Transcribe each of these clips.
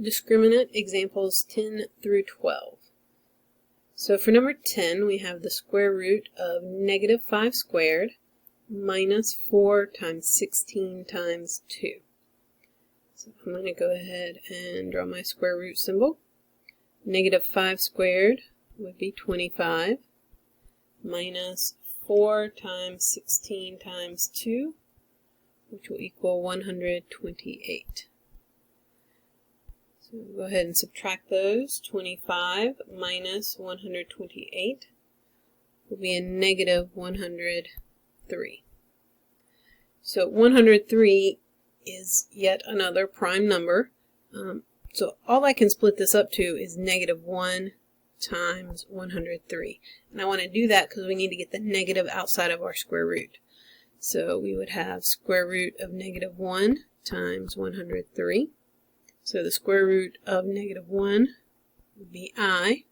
Discriminate examples 10 through 12. So for number 10, we have the square root of negative 5 squared minus 4 times 16 times 2. So I'm going to go ahead and draw my square root symbol. Negative 5 squared would be 25 minus 4 times 16 times 2, which will equal 128. So go ahead and subtract those. 25 minus 128 will be a negative 103. So 103 is yet another prime number. So all I can split this up to is negative 1 times 103. And I want to do that because we need to get the negative outside of our square root. So we would have square root of negative 1 times 103. So the square root of negative 1 would be I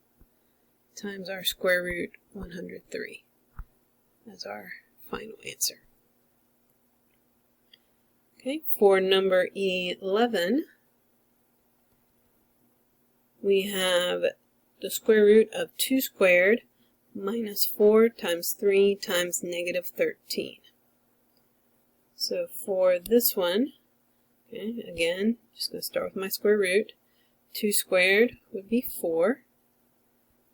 times our square root 103. That's our final answer. Okay, for number 11, we have the square root of 2 squared minus 4 times 3 times negative 13. So for this one, okay, again, just going to start with my square root. 2 squared would be 4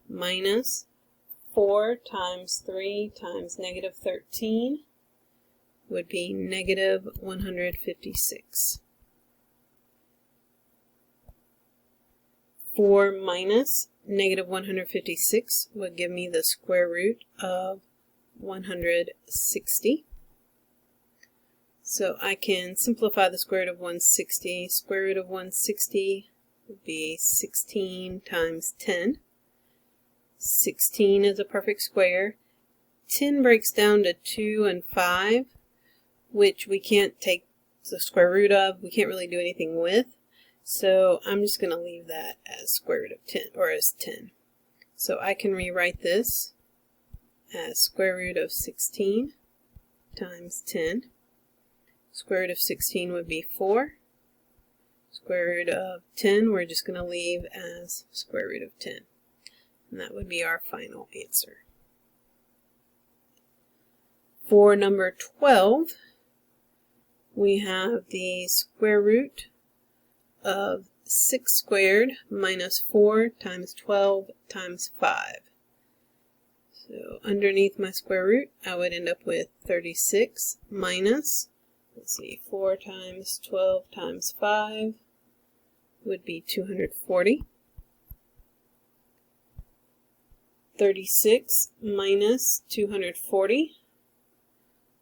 minus 4 times 3 times negative 13 would be negative 156. 4 minus negative 156 would give me the square root of 160. So I can simplify the square root of 160. Square root of 160 would be 16 times 10. 16 is a perfect square. 10 breaks down to 2 and 5, which we can't take the square root of. We can't really do anything with. So I'm just going to leave that as square root of 10, or as 10. So I can rewrite this as square root of 16 times 10. Square root of 16 would be 4. Square root of 10 we're just going to leave as square root of 10. And that would be our final answer. For number 12, we have the square root of 6 squared minus 4 times 12 times 5. So underneath my square root, I would end up with 36 minus, let's see, 4 times 12 times 5 would be 240. 36 minus 240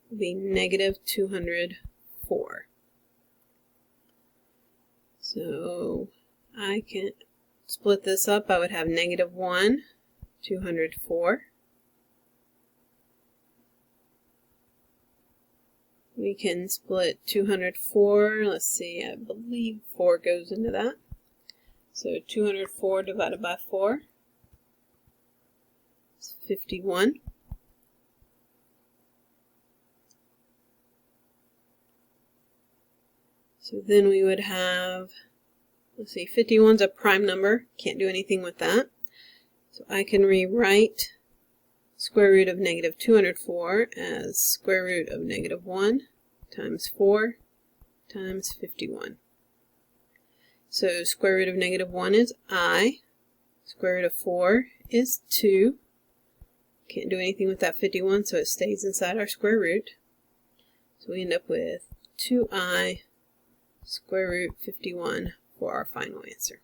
would be negative 204. So I can split this up. I would have negative 1, 204. We can split 204. Let's see, I believe 4 goes into that. So 204 divided by 4 is 51. So then we would have, let's see, 51 is a prime number. Can't do anything with that. So I can rewrite square root of negative 204 as square root of negative 1 times 4 times 51. So square root of negative 1 is I. Square root of 4 is 2. Can't do anything with that 51, so it stays inside our square root. So we end up with 2I square root 51 for our final answer.